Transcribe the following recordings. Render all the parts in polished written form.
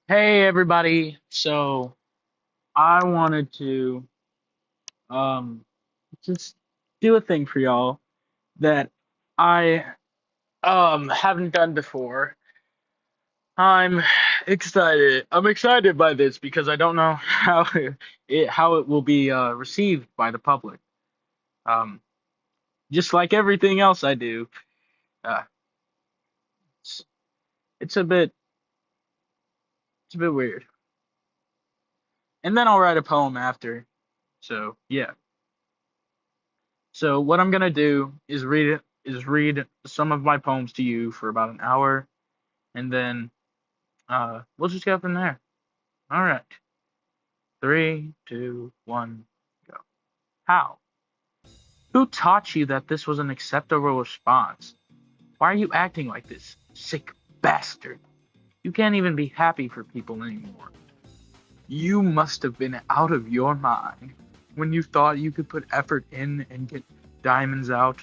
Hey everybody. So I wanted to um just do a thing for y'all that I haven't done before. I'm excited. I'm excited by this because I don't know how it will be received by the public. Um just like everything else I do. Uh it's, it's a bit it's a bit weird. And then I'll write a poem after. So, yeah. So what I'm gonna do is read some of my poems to you for about an hour, and then we'll just go from there. All right, three, two, one, go. How? Who taught you that this was an acceptable response? Why are you acting like this, sick bastard? You can't even be happy for people anymore. You must have been out of your mind when you thought you could put effort in and get diamonds out.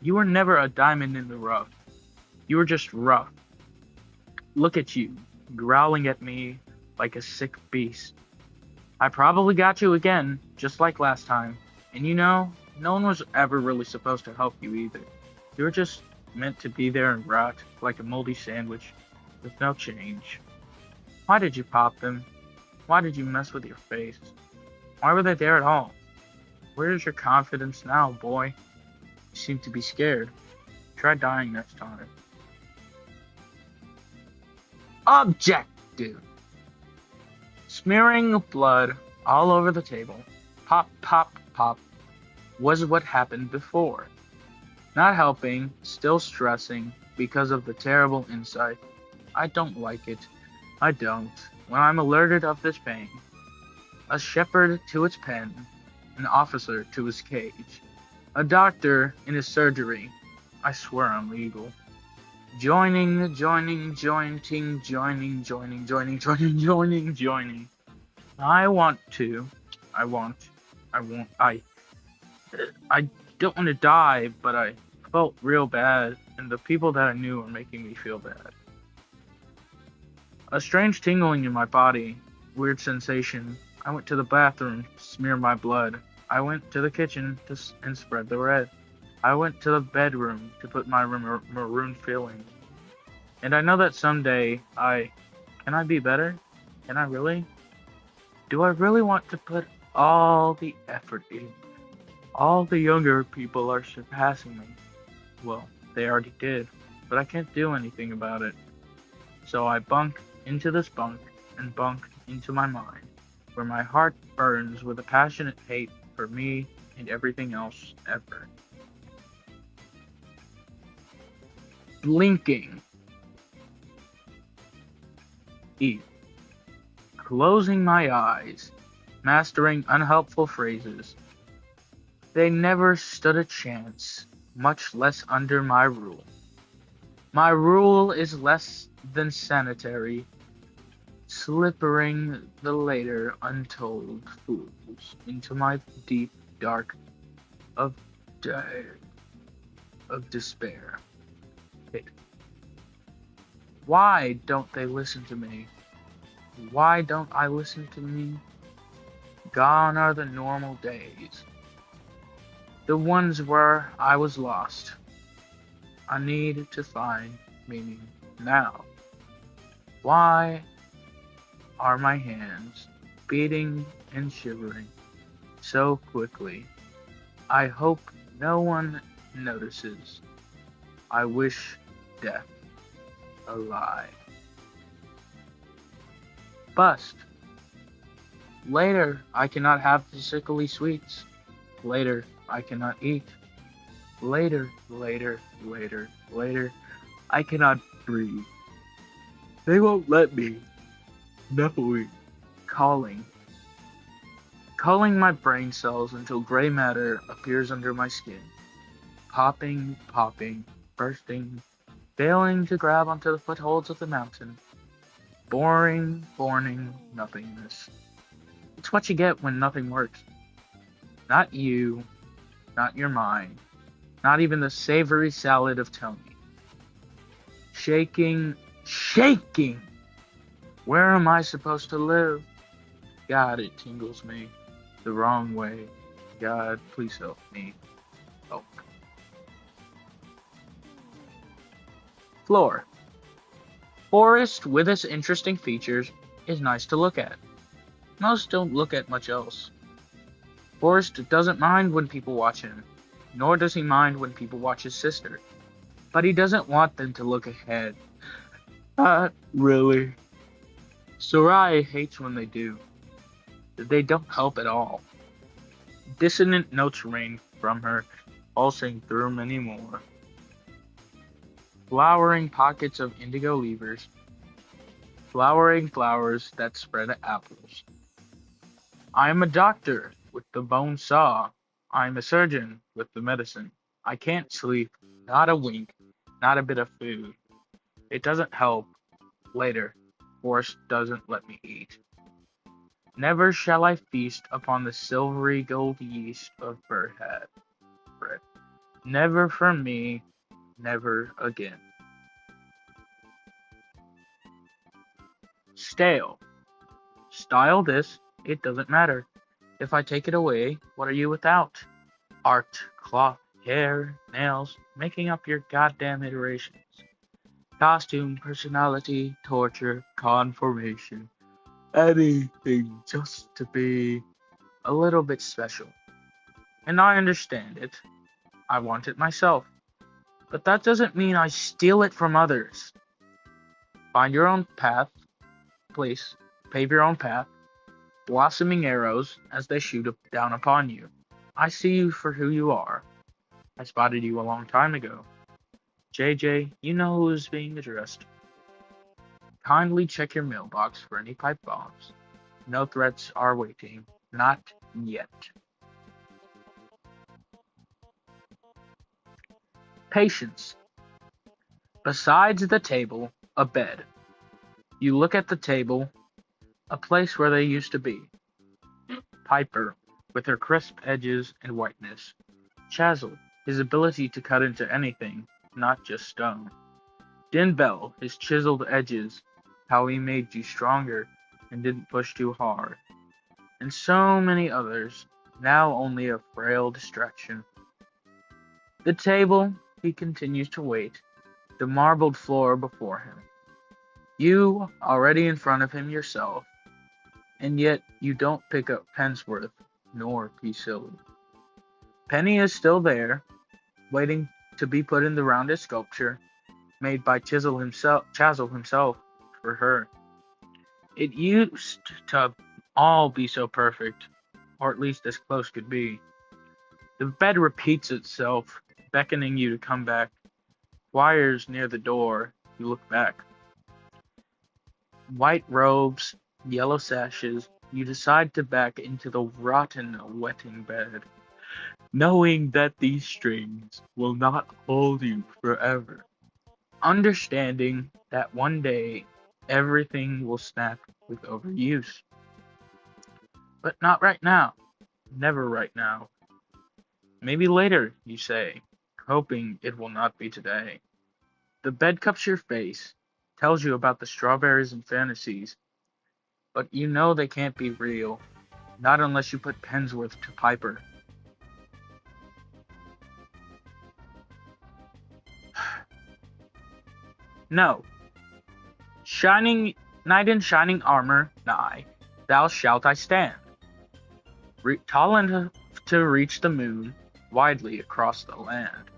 You were never a diamond in the rough. You were just rough. Look at you, growling at me like a sick beast. I probably got you again, just like last time. And no one was ever really supposed to help you either. You were just meant to be there and rot like a moldy sandwich with no change. Why did you pop them? Why did you mess with your face? Why were they there at all? Where is your confidence now, boy? You seem to be scared. Try dying next time. Objective. Smearing blood all over the table, pop, pop, pop, was what happened before. Not helping, still stressing because of the terrible insight. I don't like it. I don't. When I'm alerted of this pain, a shepherd to its pen, an officer to his cage, a doctor in his surgery. I swear I'm legal. Joining. I want to. I want. I won't. I don't want to die, but I felt real bad, and the people that I knew were making me feel bad. A strange tingling in my body, weird sensation. I went to the bathroom to smear my blood. I went to the kitchen and spread the red. I went to the bedroom to put my maroon filling. And I know that someday can I be better? Can I really? Do I really want to put all the effort in? All the younger people are surpassing me. Well, they already did, but I can't do anything about it. So I bunk into this bunk and bunk into my mind, where my heart burns with a passionate hate for me and everything else ever. Blinking. E. Closing my eyes, mastering unhelpful phrases. They never stood a chance, much less under my rule. My rule is less than sanitary, slippering the later untold fools into my deep dark of de- of despair. Pit. Why don't they listen to me? Why don't I listen to me? Gone are the normal days, the ones where I was lost. I need to find meaning now. Why are my hands beating and shivering so quickly? I hope no one notices. I wish death a lie. Bust. Later I cannot have the sickly sweets. Later I cannot eat. Later, I cannot breathe. They won't let me. Knowing. Calling. Culling my brain cells until gray matter appears under my skin. Popping, bursting, failing to grab onto the footholds of the mountain. Boring nothingness. It's what you get when nothing works. Not you, not your mind, not even the savory salad of Tony. Shaking, Where am I supposed to live? God, it tingles me the wrong way. God, please help me. Help. Floor. Forest with its interesting features is nice to look at. Most don't look at much else. Forrest doesn't mind when people watch him, nor does he mind when people watch his sister. But he doesn't want them to look ahead. Not really. Sarai hates when they do. They don't help at all. Dissonant notes ring from her, pulsing through many more. Flowering pockets of indigo levers. Flowering flowers that spread apples. I am a doctor with the bone saw. I am a surgeon with the medicine. I can't sleep, not a wink, not a bit of food. It doesn't help. Later, Forrest doesn't let me eat. Never shall I feast upon the silvery gold yeast of birdhead bread. Never for me, never again. Stale. Style this, it doesn't matter. If I take it away, what are you without? Art, cloth, hair, nails, making up your goddamn iterations. Costume, personality, torture, conformation. Anything just to be a little bit special. And I understand it. I want it myself. But that doesn't mean I steal it from others. Find your own path, place, pave your own path, blossoming arrows as they shoot down upon you. I see you for who you are. I spotted you a long time ago. JJ, you know who is being addressed. Kindly check your mailbox for any pipe bombs. No threats are waiting. Not yet. Patience. Besides the table, a bed. You look at the table, a place where they used to be. Piper, with her crisp edges and whiteness. Chazelle, his ability to cut into anything, not just stone. Din Bell, his chiseled edges, how he made you stronger and didn't push too hard. And so many others, now only a frail distraction. The table, he continues to wait, the marbled floor before him. You already in front of him yourself, and yet you don't pick up Pensworth, nor Peace-Silly. Penny is still there, waiting to be put in the rounded sculpture made by Chazelle himself for her. It used to all be so perfect, or at least as close could be. The bed repeats itself, beckoning you to come back. Wires near the door, you look back. White robes, yellow sashes, you decide to back into the rotten, wetting bed, knowing that these strings will not hold you forever. Understanding that one day everything will snap with overuse. But not right now. Never right now. Maybe later, you say, hoping it will not be today. The bed cups your face, tells you about the strawberries and fantasies, but you know they can't be real, not unless you put Pensworth to Piper. No. Shining knight in shining armor, nigh, thou shalt I stand. Tall enough to reach the moon, widely across the land.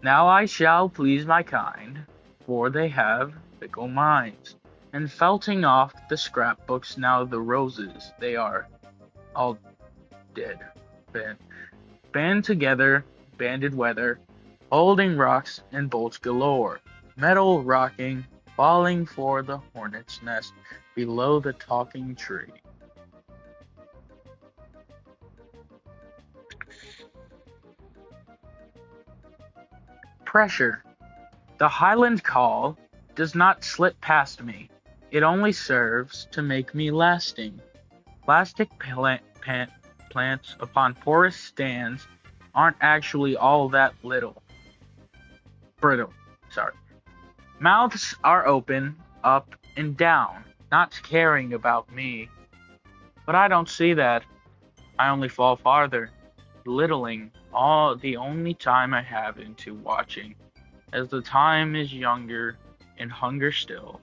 Now I shall please my kind, for they have fickle minds, and felting off the scrapbooks now the roses, they are all dead. Band together, banded weather, holding rocks and bolts galore, metal rocking, falling for the hornet's nest below the talking tree. Pressure. The Highland call does not slip past me. It only serves to make me lasting. Plastic plants upon porous stands aren't actually all that brittle. Sorry. Mouths are open, up and down, not caring about me. But I don't see that. I only fall farther, littling all the only time I have into watching, as the time is younger and hunger still,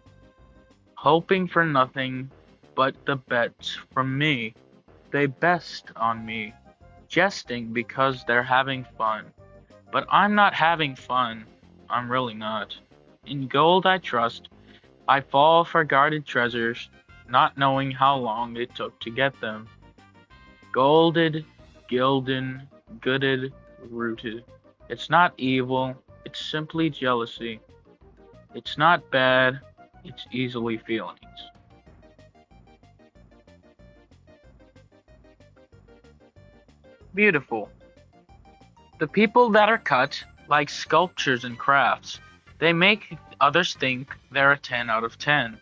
hoping for nothing but the bets from me. They best on me, jesting because they're having fun. But I'm not having fun. I'm really not. In gold I trust. I fall for guarded treasures, not knowing how long it took to get them. Golded, gilden, gooded, rooted. It's not evil, it's simply jealousy. It's not bad, it's easily feelings. Beautiful. The people that are cut, like sculptures and crafts, they make others think they're a 10 out of 10.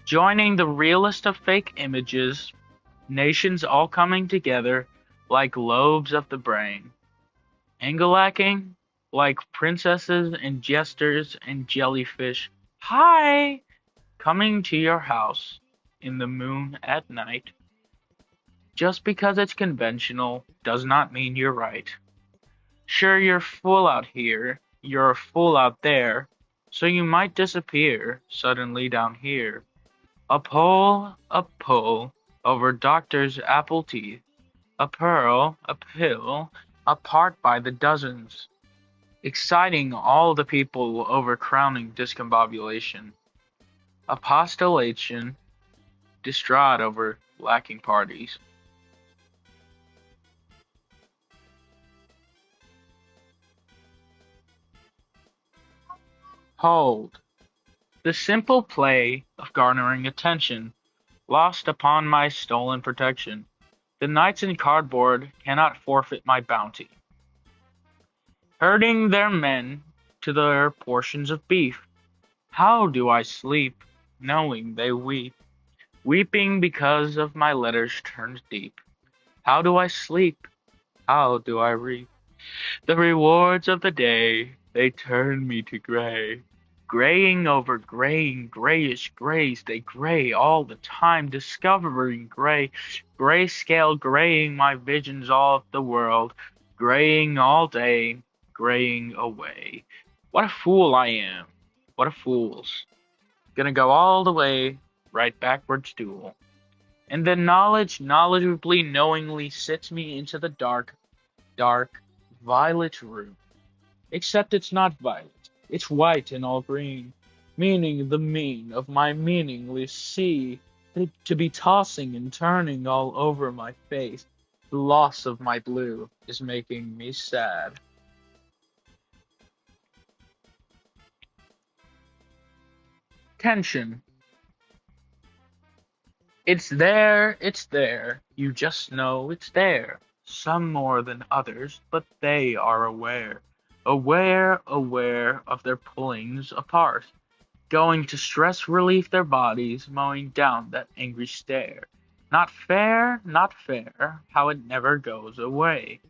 Joining the realest of fake images, nations all coming together like lobes of the brain. Angalacking like princesses and jesters and jellyfish. Hi! Coming to your house in the moon at night. Just because it's conventional does not mean you're right. Sure, you're full out here, you're full out there, so you might disappear suddenly down here. A pull over doctor's apple teeth, a pearl, a pill, apart by the dozens, exciting all the people over crowning discombobulation, apostolation, distraught over lacking parties. Hold. The simple play of garnering attention, lost upon my stolen protection. The knights in cardboard cannot forfeit my bounty. Herding their men to their portions of beef. How do I sleep, knowing they weep? Weeping because of my letters turned deep. How do I sleep? How do I reap? The rewards of the day, they turn me to gray. Graying over graying, grayish grays, they gray all the time, discovering gray. Grayscale graying my visions all of the world, graying all day, graying away. What a fool I am. What a fool's. Gonna go all the way, right backwards duel. And then knowledge knowledgeably knowingly sits me into the dark, dark, violet room. Except it's not violet, it's white and all green, meaning the mean of my meaningless sea, to be tossing and turning all over my face. The loss of my blue is making me sad. Tension. It's there, you just know it's there. Some more than others, but they are aware. Aware of their pullings apart. Going to stress relief their bodies, mowing down that angry stare. Not fair, not fair, how it never goes away.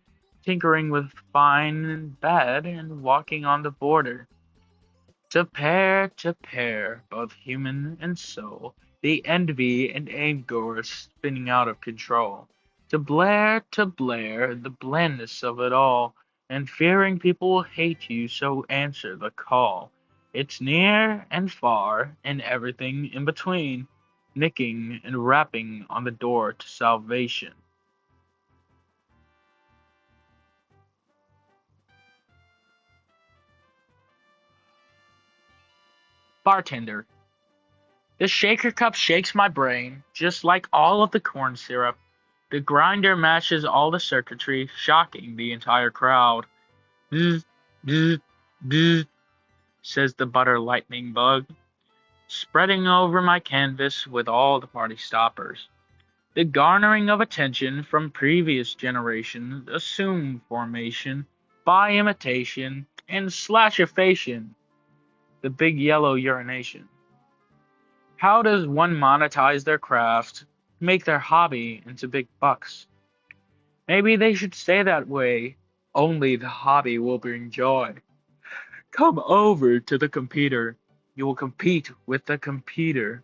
Tinkering with fine and bad, and walking on the border. To pair, both human and soul, the envy and anger spinning out of control. To blare, the blandness of it all, and fearing people will hate you, so answer the call. It's near and far, and everything in between, nicking and rapping on the door to salvation. Bartender. The shaker cup shakes my brain, just like all of the corn syrup. The grinder mashes all the circuitry, shocking the entire crowd. Bzz, bzz, bzz, says the butter lightning bug, spreading over my canvas with all the party stoppers. The garnering of attention from previous generations assume formation by imitation and slashifation. The big yellow urination. How does one monetize their craft, make their hobby into big bucks? Maybe they should stay that way. Only the hobby will bring joy. Come over to the computer. You will compete with the computer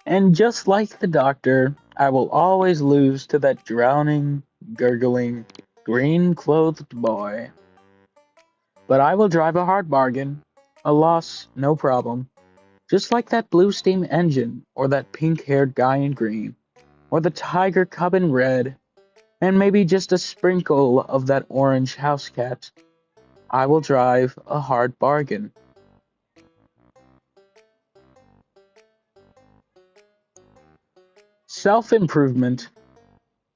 And just like the doctor, I will always lose to that drowning, gurgling, green-clothed boy. But I will drive a hard bargain. A loss, no problem. Just like that blue steam engine, or that pink-haired guy in green, or the tiger cub in red, and maybe just a sprinkle of that orange house cat. I will drive a hard bargain. Self-improvement.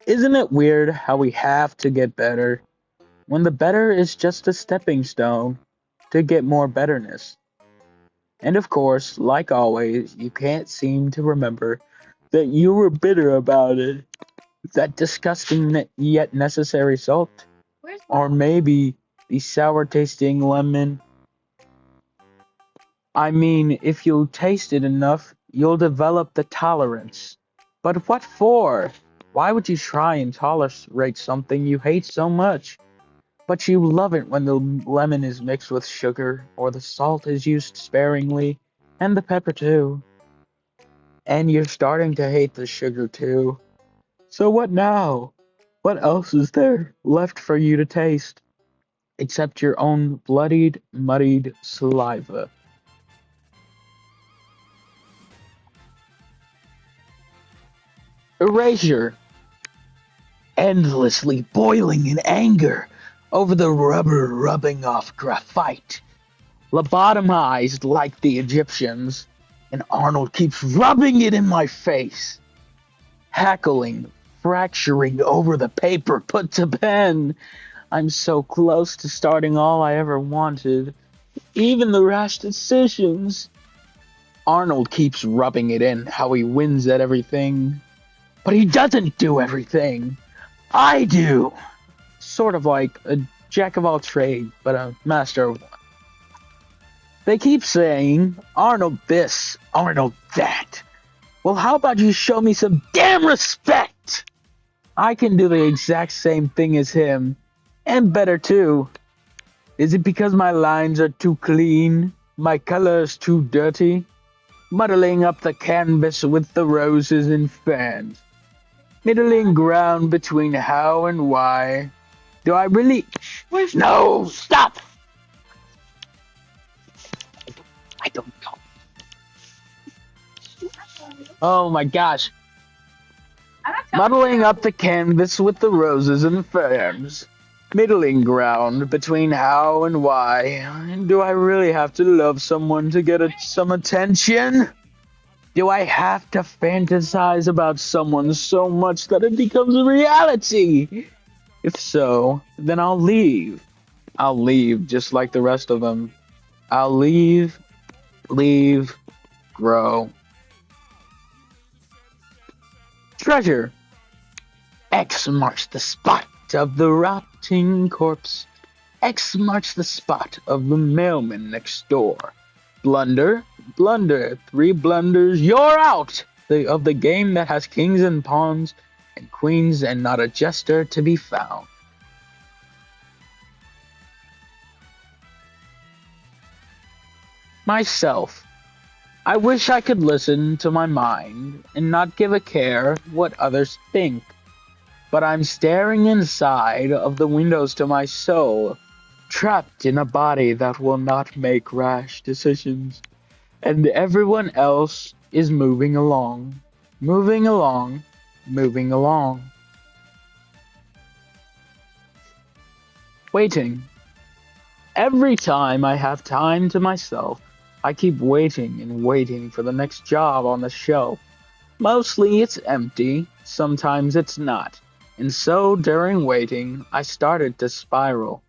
Isn't it weird how we have to get better when the better is just a stepping stone to get more betterness? And of course, like always, you can't seem to remember that you were bitter about it. That disgusting yet necessary salt. Or maybe the sour tasting lemon. I mean, if you taste it enough, you'll develop the tolerance. But what for? Why would you try and tolerate something you hate so much? But you love it when the lemon is mixed with sugar, or the salt is used sparingly, and the pepper too. And you're starting to hate the sugar too. So what now? What else is there left for you to taste, except your own bloodied, muddied saliva? Erasure, endlessly boiling in anger over the rubber rubbing off graphite, lobotomized like the Egyptians, and Arnold keeps rubbing it in my face, hackling, fracturing over the paper put to pen. I'm so close to starting all I ever wanted, even the rash decisions. Arnold keeps rubbing it in how he wins at everything, but he doesn't do everything. I do. Sort of like a jack of all trades, but a master of one. They keep saying, Arnold this, Arnold that. Well, how about you show me some damn respect? I can do the exact same thing as him, and better too. Is it because my lines are too clean? My colors too dirty? Muddling up the canvas with the roses and fans. Middling ground between how and why. Do I really? No, stop! I don't know. Oh my gosh. Muddling up the canvas with the roses and ferns. Middling ground between how and why. Do I really have to love someone to get some attention? Do I have to fantasize about someone so much that it becomes a reality? If so, then I'll leave. I'll leave just like the rest of them. I'll leave, grow. Treasure. X marks the spot of the rotting corpse. X marks the spot of the mailman next door. Blunder, 3 blunders, you're out of the game that has kings and pawns and queens and not a jester to be found. Myself. I wish I could listen to my mind and not give a care what others think. But I'm staring inside of the windows to my soul, trapped in a body that will not make rash decisions. And everyone else is moving along, moving along, moving along. Waiting. Every time I have time to myself, I keep waiting and waiting for the next job on the shelf. Mostly it's empty, sometimes it's not. And so during waiting, I started to spiral.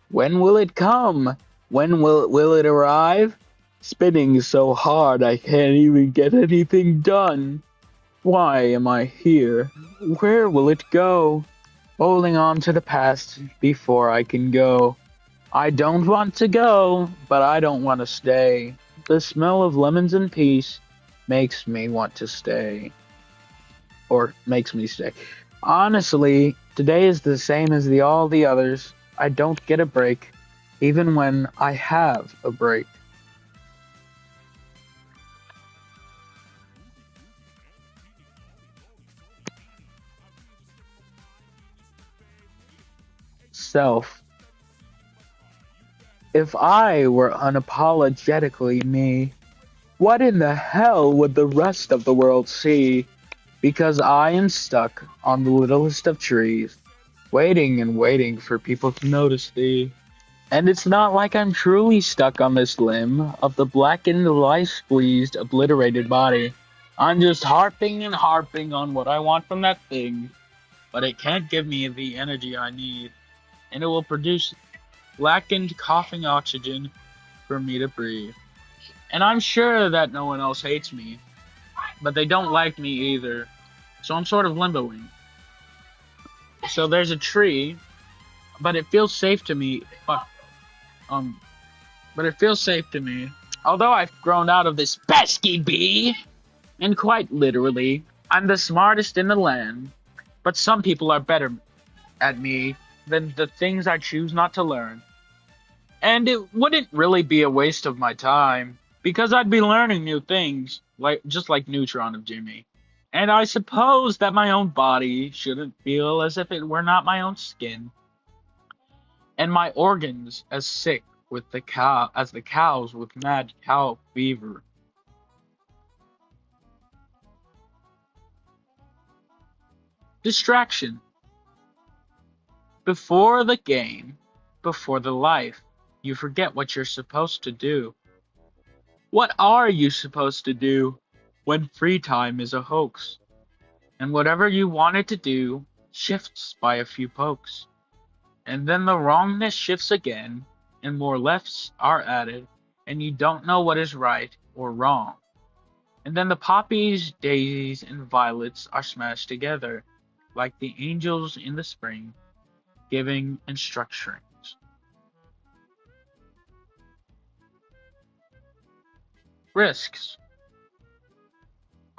When will it come? When will it arrive? Spinning so hard I can't even get anything done. Why am I here? Where will it go? Holding on to the past before I can go. I don't want to go, but I don't want to stay. The smell of lemons and peace makes me want to stay. Or makes me stay. Honestly, today is the same as all the others. I don't get a break, even when I have a break. myself. If I were unapologetically me, what in the hell would the rest of the world see? Because I am stuck on the littlest of trees, waiting and waiting for people to notice thee. And it's not like I'm truly stuck on this limb of the blackened, lice-squeezed, obliterated body. I'm just harping and harping on what I want from that thing, but it can't give me the energy I need, and it will produce blackened, coughing oxygen for me to breathe. And I'm sure that no one else hates me, but they don't like me either, so I'm sort of limboing. So there's a tree, but it feels safe to me. Um, but it feels safe to me. Although I've grown out of this pesky bee, and quite literally, I'm the smartest in the land, but some people are better at me than the things I choose not to learn. And it wouldn't really be a waste of my time, because I'd be learning new things, like just like Neutron of Jimmy. And I suppose that my own body shouldn't feel as if it were not my own skin, and my organs as sick with the cow as the cows with mad cow fever. Distraction. Before the game, before the life, you forget what you're supposed to do. What are you supposed to do when free time is a hoax? And whatever you wanted to do shifts by a few pokes. And then the wrongness shifts again, and more lefts are added, and you don't know what is right or wrong. And then the poppies, daisies, and violets are smashed together, like the angels in the spring, giving instructions. Risks.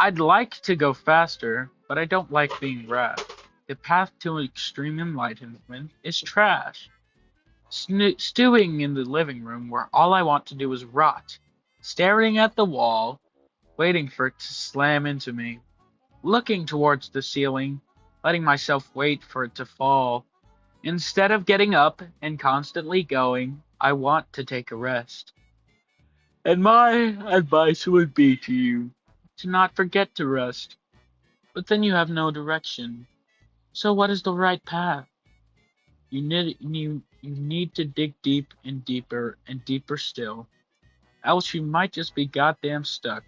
I'd like to go faster, but I don't like being wrapped. The path to extreme enlightenment is trash. Stewing in the living room where all I want to do is rot, staring at the wall, waiting for it to slam into me, looking towards the ceiling, letting myself wait for it to fall. Instead of getting up and constantly going, I want to take a rest. And my advice would be to you to not forget to rest. But then you have no direction. So what is the right path? You need to dig deep and deeper still. Else you might just be goddamn stuck.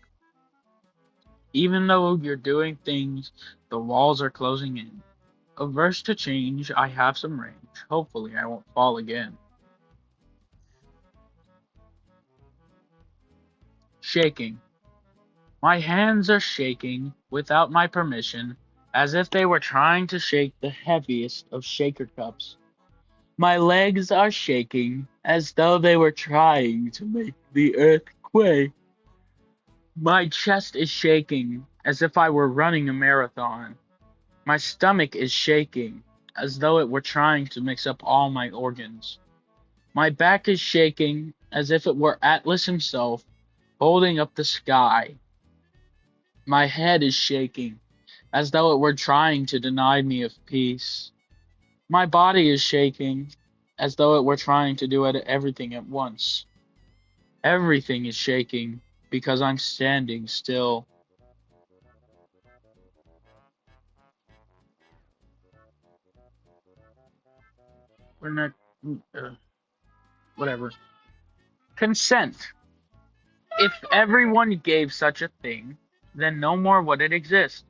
Even though you're doing things, the walls are closing in. Averse to change, I have some range. Hopefully I won't fall again. Shaking. My hands are shaking without my permission, as if they were trying to shake the heaviest of shaker cups. My legs are shaking as though they were trying to make the earth quake. My chest is shaking as if I were running a marathon. My stomach is shaking as though it were trying to mix up all my organs. My back is shaking as if it were Atlas himself holding up the sky. My head is shaking as though it were trying to deny me of peace. My body is shaking as though it were trying to do everything at once. Everything is shaking because I'm standing still. We're not. Uh, Whatever. Consent. If everyone gave such a thing, then no more would it exist.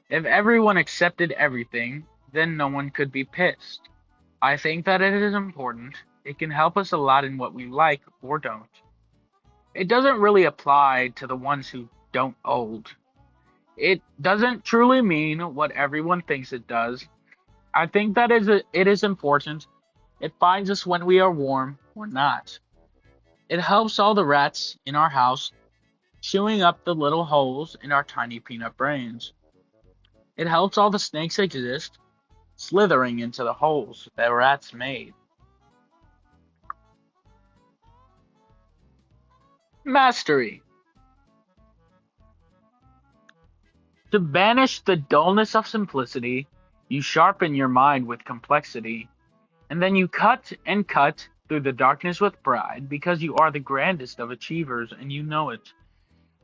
If everyone accepted everything, then no one could be pissed. I think that it is important. It can help us a lot in what we like or don't. It doesn't really apply to the ones who don't old. It doesn't truly mean what everyone thinks it does. I think that it is important. It finds us when we are warm or not. It helps all the rats in our house, chewing up the little holes in our tiny peanut brains. It helps all the snakes exist, slithering into the holes that rats made. Mastery. To banish the dullness of simplicity, you sharpen your mind with complexity. And then you cut and cut through the darkness with pride because you are the grandest of achievers and you know it.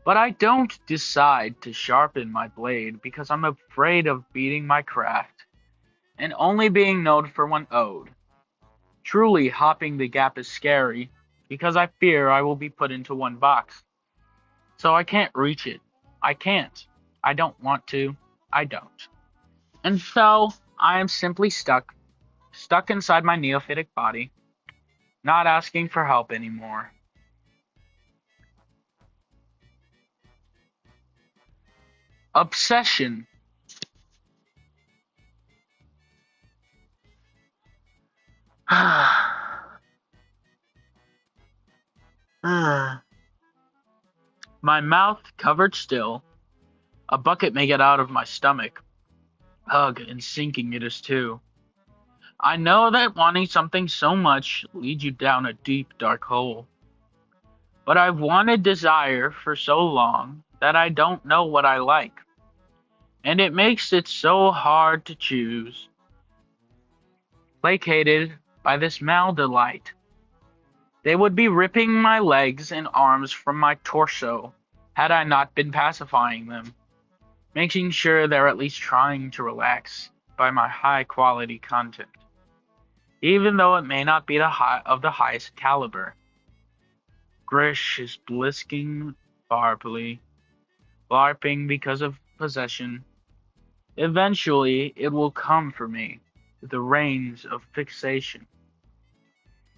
But I don't decide to sharpen my blade because I'm afraid of beating my craft and only being known for one ode. Truly, hopping the gap is scary because I fear I will be put into one box. So I can't reach it. I can't. I don't want to. I don't. And so I am simply stuck inside my neophytic body, not asking for help anymore. Obsession. My mouth covered still. A bucket may get out of my stomach. Ugh, and sinking it is too. I know that wanting something so much leads you down a deep, dark hole. But I've wanted desire for so long that I don't know what I like. And it makes it so hard to choose. Placated by this mal-delight, they would be ripping my legs and arms from my torso had I not been pacifying them, making sure they're at least trying to relax by my high-quality content, even though it may not be the highest caliber. Grish is blisking barbly, larping because of possession. Eventually, it will come for me, the reins of fixation.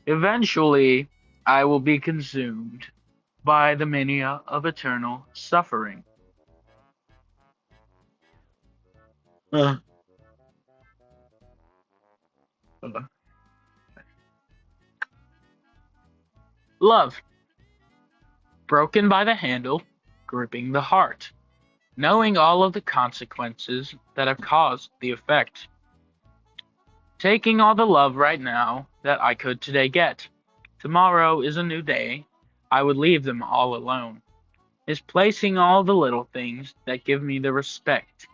Eventually, I will be consumed by the mania of eternal suffering. Uh, uh. Love, broken by the handle, gripping the heart, knowing all of the consequences that have caused the effect. Taking all the love right now that I could today get. Tomorrow is a new day. I would leave them all alone. Is placing all the little things that give me the respect.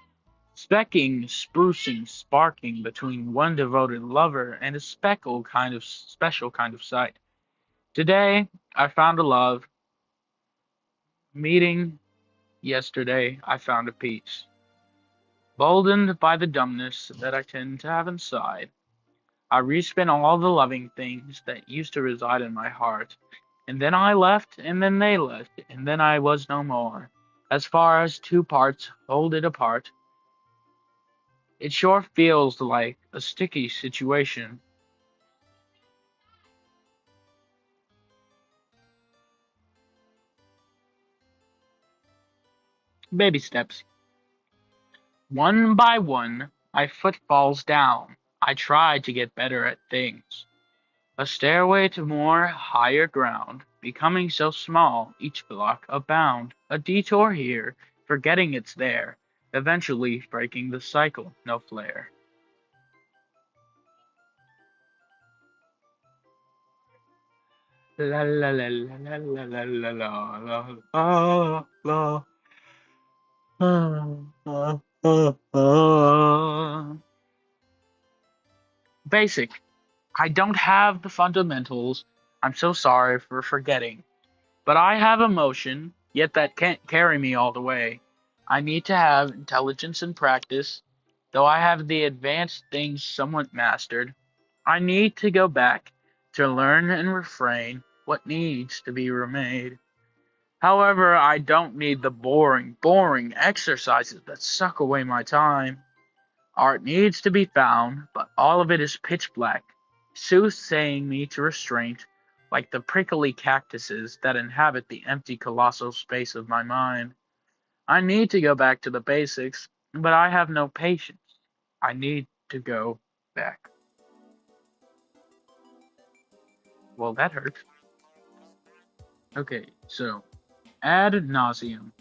Specking, sprucing, sparking between one devoted lover and a special kind of sight. Today, I found a love. Meeting yesterday, I found a peace. Boldened by the dumbness that I tend to have inside, I respin all the loving things that used to reside in my heart, and then I left, and then they left, and then I was no more. As far as two parts hold it apart, it sure feels like a sticky situation. Baby steps. One by one, my foot falls down. I try to get better at things. A stairway to more higher ground, becoming so small, each block a bound. A detour here, forgetting it's there, eventually breaking the cycle, no flare. La la la la la la la la la la la la. Basic. I don't have the fundamentals. I'm so sorry for forgetting. But I have emotion, yet that can't carry me all the way. I need to have intelligence and practice, though I have the advanced things somewhat mastered. I need to go back to learn and refrain what needs to be remade. However, I don't need the boring exercises that suck away my time. Art needs to be found, but all of it is pitch black, soothsaying me to restraint, like the prickly cactuses that inhabit the empty colossal space of my mind. I need to go back to the basics, but I have no patience. I need to go back. Well, that hurts. Okay, so, ad nauseum.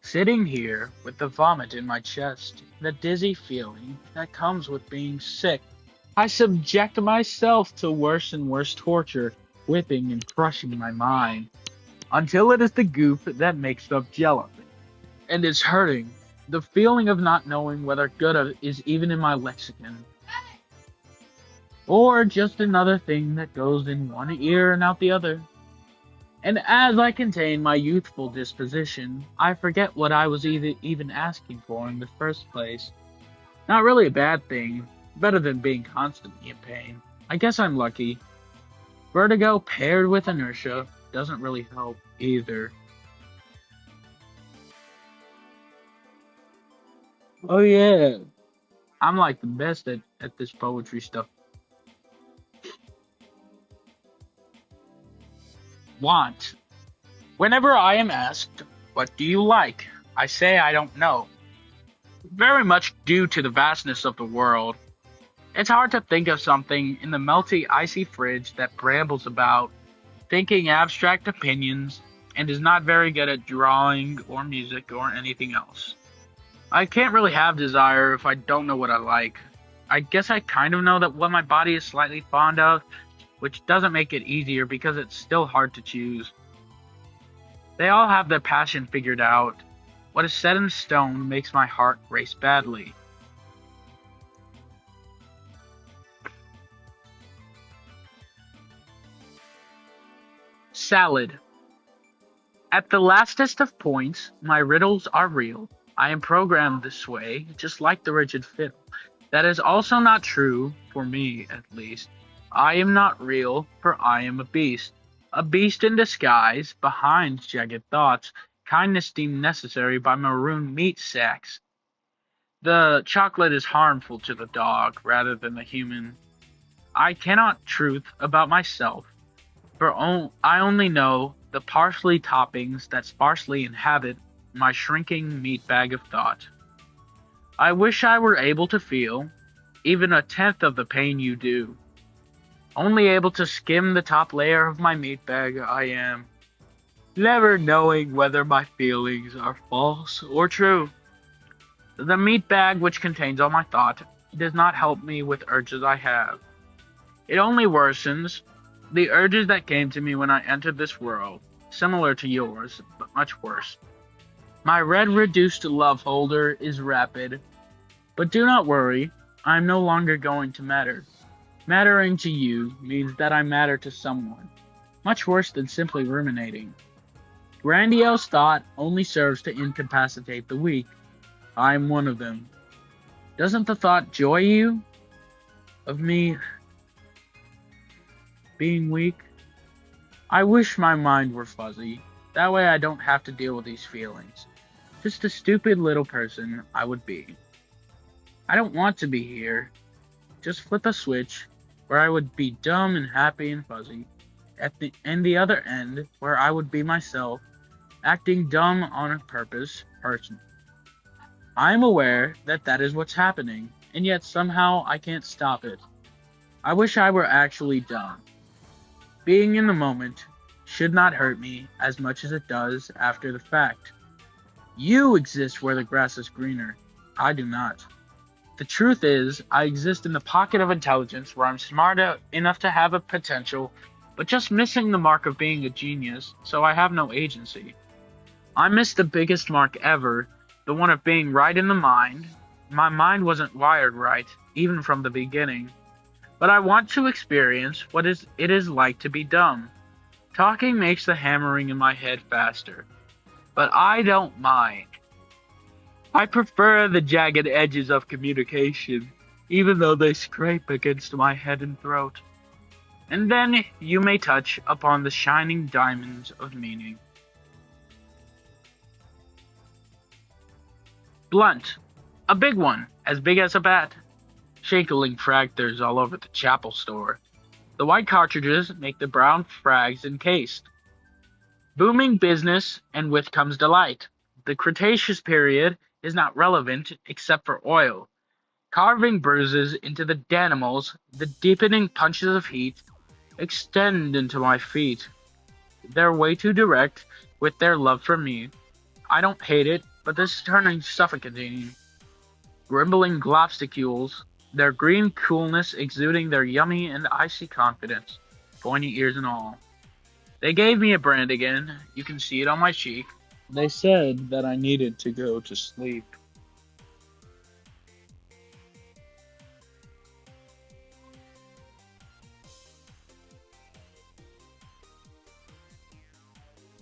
Sitting here with the vomit in my chest, the dizzy feeling that comes with being sick, I subject myself to worse and worse torture, whipping and crushing my mind, until it is the goop that makes up jello. And it's hurting. The feeling of not knowing whether good is even in my lexicon. or just another thing that goes in one ear and out the other. And as I contain my youthful disposition, I forget what I was even asking for in the first place. Not really a bad thing, better than being constantly in pain. I guess I'm lucky. Vertigo paired with inertia doesn't really help either. Oh yeah, I'm like the best at this poetry stuff. Want. Whenever I am asked, what do you like? I say I don't know. Very much due to the vastness of the world. It's hard to think of something in the melty, icy fridge that brambles about, thinking abstract opinions, and is not very good at drawing or music or anything else. I can't really have desire if I don't know what I like. I guess I kind of know that what my body is slightly fond of, which doesn't make it easier because it's still hard to choose. They all have their passion figured out. What is set in stone makes my heart race badly. Salad. At the lastest of points, my riddles are real. I am programmed this way, just like the rigid fiddle. That is also not true, for me at least. I am not real, for I am a beast. A beast in disguise, behind jagged thoughts, kindness deemed necessary by maroon meat sacks. The chocolate is harmful to the dog rather than the human. I cannot truth about myself, for I only know the parsley toppings that sparsely inhabit my shrinking meat bag of thought. I wish I were able to feel even a tenth of the pain you do. Only able to skim the top layer of my meat bag, I am, never knowing whether my feelings are false or true. The meat bag, which contains all my thought, does not help me with urges I have. It only worsens the urges that came to me when I entered this world, similar to yours, but much worse. My red reduced love holder is rapid, but do not worry, I am no longer going to matter. Mattering to you means that I matter to someone, much worse than simply ruminating. Grandiose thought only serves to incapacitate the weak. I am one of them. Doesn't the thought joy you of me being weak? I wish my mind were fuzzy. That way I don't have to deal with these feelings. Just a stupid little person I would be. I don't want to be here. Just flip a switch where I would be dumb and happy and fuzzy. And the other end where I would be myself, acting dumb on a purpose, person. I am aware that that is what's happening, and yet somehow I can't stop it. I wish I were actually dumb. Being in the moment should not hurt me as much as it does after the fact. You exist where the grass is greener. I do not. The truth is, I exist in the pocket of intelligence where I'm smart enough to have a potential, but just missing the mark of being a genius, so I have no agency. I missed the biggest mark ever, the one of being right in the mind. My mind wasn't wired right, even from the beginning. But I want to experience what it is like to be dumb. Talking makes the hammering in my head faster, but I don't mind. I prefer the jagged edges of communication, even though they scrape against my head and throat. And then you may touch upon the shining diamonds of meaning. Blunt. A big one, as big as a bat. Shakling fractors all over the chapel store. The white cartridges make the brown frags encased. Booming business, and with comes delight. The Cretaceous period is not relevant except for oil. Carving bruises into the Danimals, the deepening punches of heat extend into my feet. They're way too direct with their love for me. I don't hate it, but this is turning suffocating. Rimbling globsticules, their green coolness exuding their yummy and icy confidence, pointy ears and all. They gave me a brand again, you can see it on my cheek. They said that I needed to go to sleep.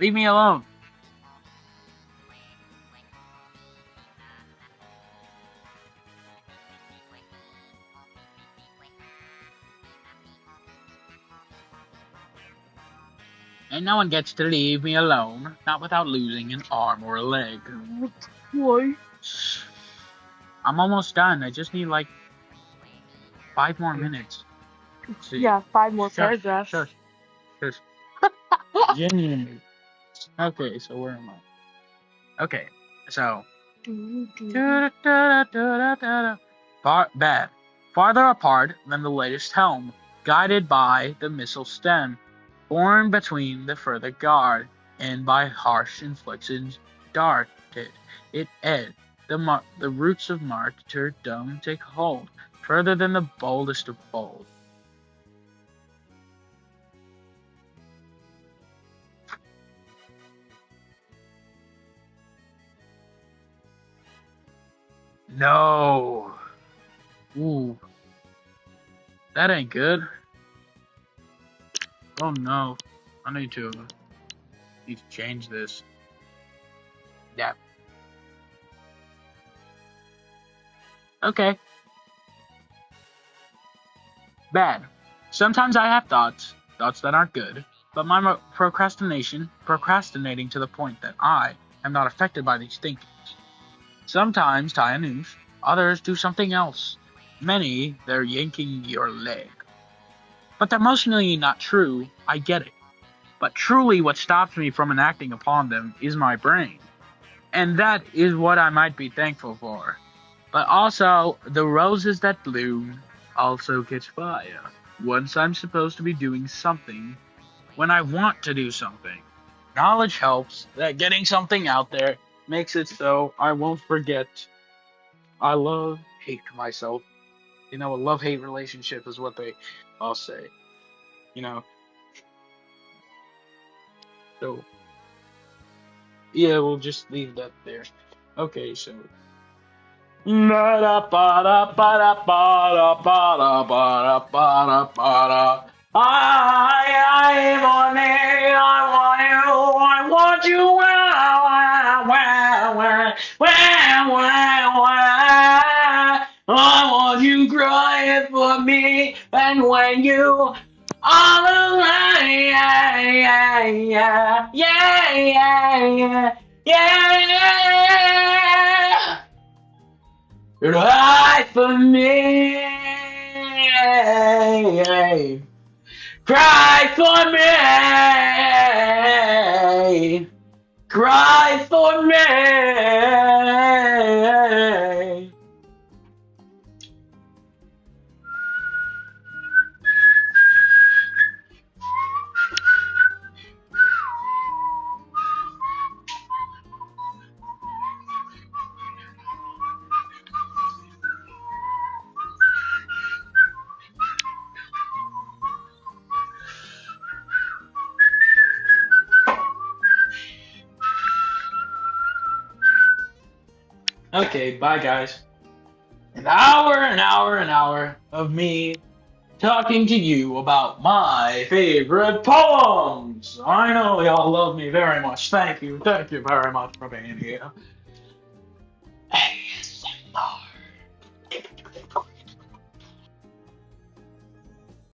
Leave me alone. And no one gets to leave me alone, not without losing an arm or a leg. Why? I'm almost done. I just need like 5 more minutes. See. Yeah, 5 more Shush, paragraphs. shush, shush. Genuinely. Okay, so where am I? Okay, so. Bad. Farther apart than the latest helm, guided by the missile stem, borne between the further guard, and by harsh inflictions darted it ed. The roots of martyrdom take hold, further than the boldest of bold. No. Ooh. That ain't good. Oh no. I need to change this. Yeah. Okay. Bad. Sometimes I have thoughts that aren't good, but my procrastinating to the point that I am not affected by these thinkings. Sometimes tie a noose, others do something else. Many, they're yanking your leg. But they're mostly not true, I get it. But truly what stops me from enacting upon them is my brain. And that is what I might be thankful for. But also, the roses that bloom also catch fire. Once I'm supposed to be doing something when I want to do something. Knowledge helps, that getting something out there makes it so I won't forget. I hate myself. A love-hate relationship is what they all say. So, yeah, we'll just leave that there. Okay, so. I want it, I want you, I want you, I want you crying for me, and when you all alone, yeah, yeah, yeah, yeah, yeah, yeah, yeah. Cry for me. Cry for me. Cry for me. Okay, bye guys. An hour of me talking to you about my favorite poems. I know y'all love me very much. Thank you very much for being here.